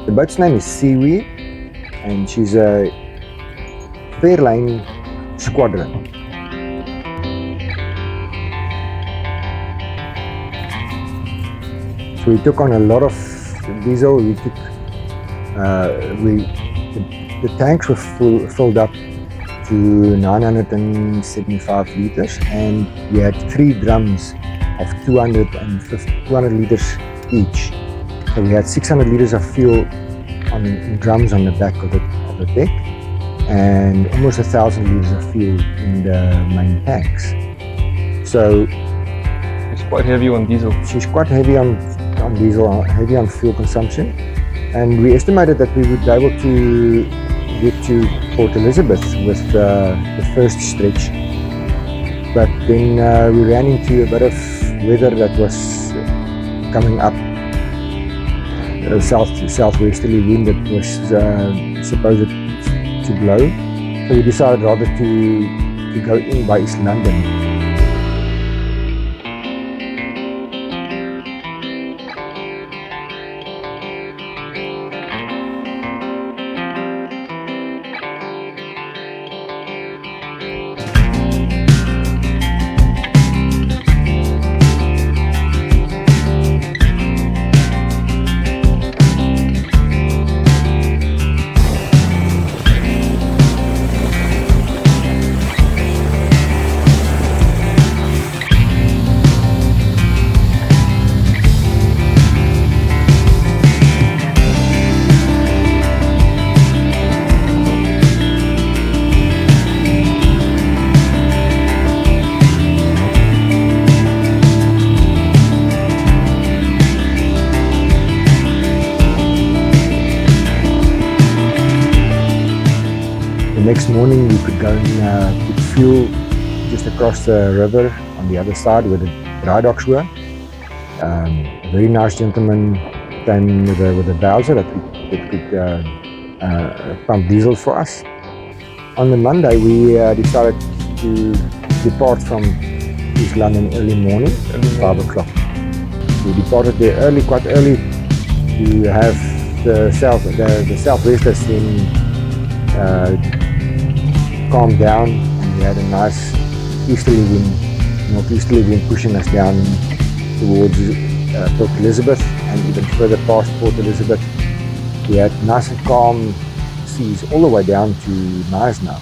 The boat's name is Seaweed, and she's a Fairline Squadron. So we took on a lot of diesel. We took, the tanks were filled up to 975 liters, and we had 3 drums of 200 liters each. So we had 600 liters of fuel in drums on the back of the deck, and almost 1,000 liters of fuel in the main tanks. So it's quite heavy on diesel. She's quite heavy on diesel, heavy on fuel consumption, and we estimated that we would be able to get to Port Elizabeth with the first stretch, but then we ran into a bit of weather that was coming up. Southwesterly wind that was supposed to blow, so we decided rather to go in by East London. The next morning we could go and put fuel just across the river on the other side where the dry docks were. A very nice gentleman came with a bowser that could pump diesel for us. On the Monday we decided to depart from East London early morning, 5 o'clock. We departed there quite early to have the southwesters in calmed down, and we had a nice northeasterly wind pushing us down towards Port Elizabeth, and even further past Port Elizabeth. We had nice and calm seas all the way down to Knysna.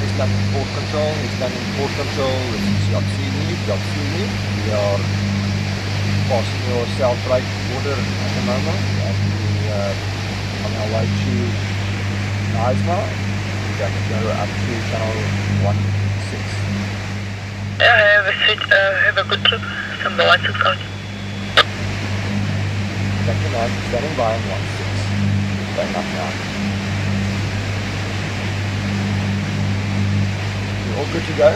East London Port Control, this is Yacht Seaweed. We are passing your South Right border at the moment, and we are on our way to Knysna. We can go up to channel 16. Have a good trip from the 16 County. Thank you, man. Standing by on 16. Staying up now. We're all good to go.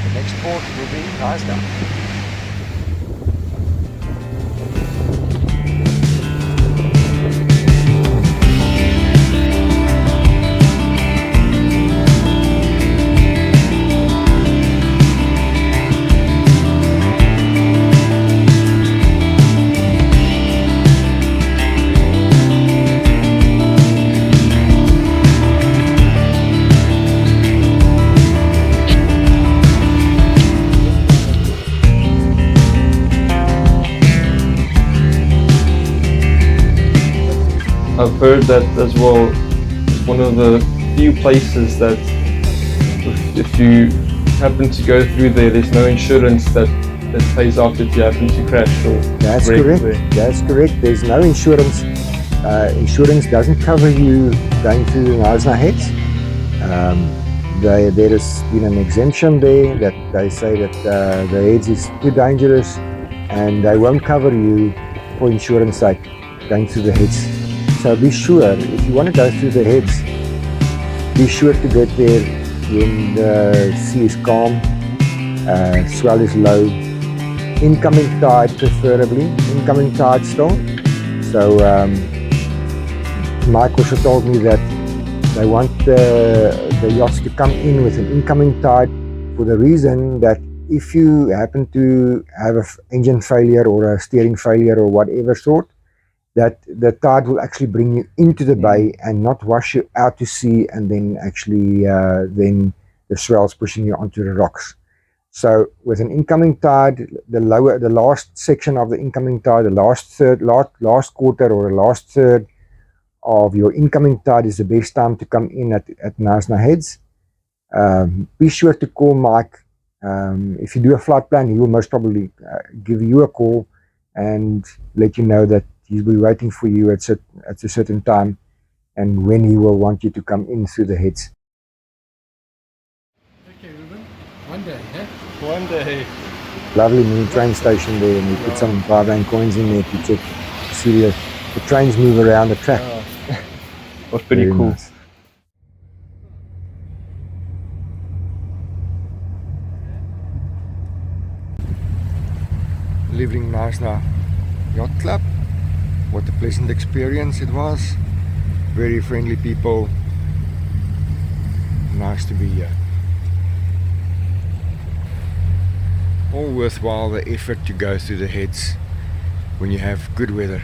The next port will be Knysna. I've heard that as well. It's one of the few places that if you happen to go through there's no insurance that pays out if you happen to crash or That's break correct. there. That's correct. There's no insurance insurance doesn't cover you going through the Knysna Heads. There has been an exemption there that they say that the heads is too dangerous and they won't cover you for insurance sake going through the heads. So be sure, if you want to go through the heads, be sure to get there when the sea is calm, swell is low, incoming tide preferably, incoming tide still. So Mike also told me that they want the yachts to come in with an incoming tide for the reason that if you happen to have an engine failure or a steering failure or whatever sort, that the tide will actually bring you into the bay and not wash you out to sea, and then actually then the swell's pushing you onto the rocks. So with an incoming tide, the last section of the incoming tide, the last quarter or the last third of your incoming tide is the best time to come in at Knysna Heads. Be sure to call Mike. If you do a flight plan, he will most probably give you a call and let you know that he'll be waiting for you at a certain time and when he will want you to come in through the heads. Okay, Ruben. One day, yeah? One day. Lovely new train station there, and we put some Fairline coins in there to check to see the trains move around the track. Was pretty Very cool. nice. Leaving Knysna Yacht Club. What a pleasant experience it was. Very friendly people. Nice to be here. All worthwhile the effort to go through the heads when you have good weather.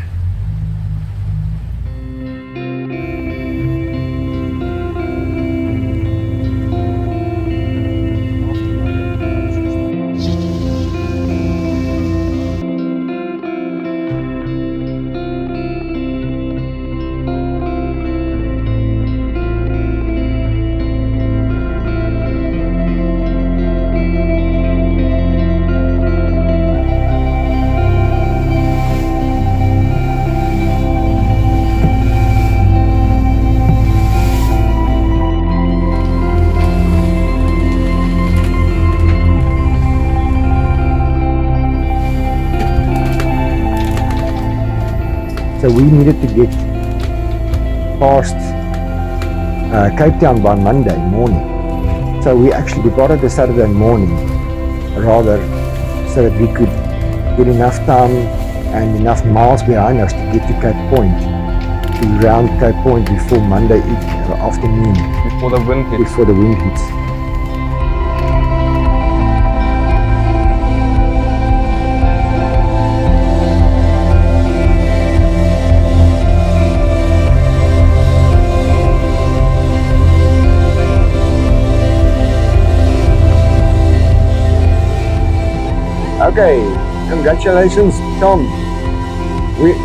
So we needed to get past Cape Town by Monday morning. So we actually departed the Saturday morning, rather, so that we could get enough time and enough miles behind us to get to Cape Point, to round Cape Point before Monday afternoon. Before the wind hits. Before the wind hits. Okay, congratulations, Tom.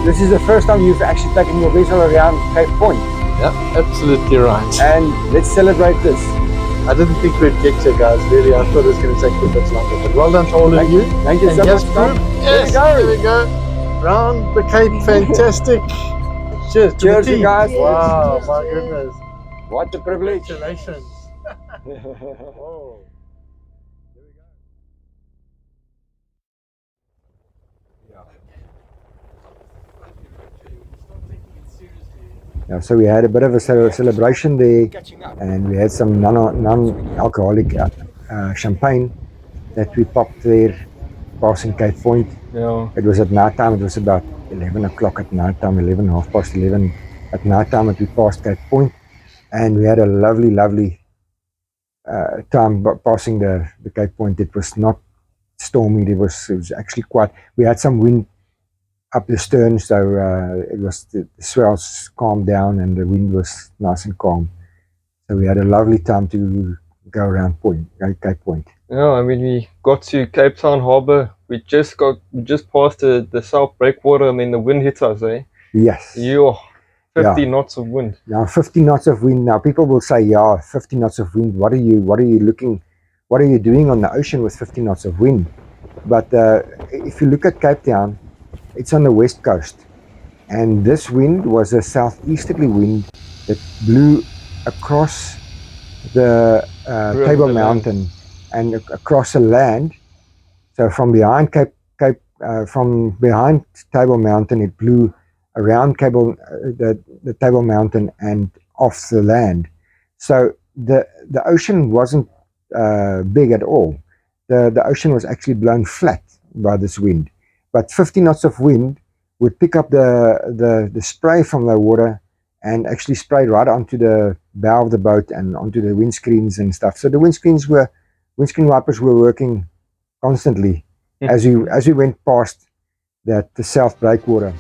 This is the first time you've actually taken your vessel around Cape Point, Yeah, absolutely right. and let's celebrate this. I didn't think we'd get here, guys. Really, I thought it was going to take a bit longer. But well done to all of you. Thank you And so yes, much, Tom. Yes, there we go. Round the Cape, fantastic. Cheers to Cheers, the you team. guys. Wow, my goodness. What a privilege. Congratulations. Oh. Yeah, so we had a bit of a celebration there, and we had some non-alcoholic champagne that we popped there, passing Cape Point. Yeah. It was at night time. It was about 11 o'clock at night time, 11, half past 11 at night time that we passed Cape Point, and we had a lovely time passing the Cape Point. It was not stormy. It was actually quite. We had some wind up the stern, so it was the swells calmed down and the wind was nice and calm. So we had a lovely time to go around Cape Point. Yeah, I mean, we got to Cape Town Harbour. We just passed the South Breakwater, and then the wind hit us, eh? Yes. 50 knots of wind. Now 50 knots of wind. Now people will say, yeah, 50 knots of wind. What are you doing on the ocean with 50 knots of wind? But if you look at Cape Town, it's on the west coast. And this wind was a southeasterly wind that blew across the Table Mountain and across the land. So from behind from behind Table Mountain, it blew around the Table Mountain and off the land. So the ocean wasn't big at all. The ocean was actually blown flat by this wind. But 50 knots of wind would pick up the spray from the water and actually spray right onto the bow of the boat and onto the windscreens and stuff. So the windscreen wipers were working constantly as we went past the South Breakwater.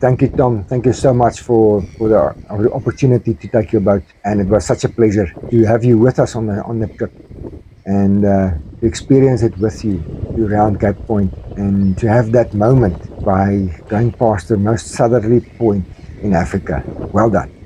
Thank you, Tom. Thank you so much for the opportunity to take your boat, and it was such a pleasure to have you with us on the trip and to experience it with you around Cape Point, and to have that moment by going past the most southerly point in Africa. Well done.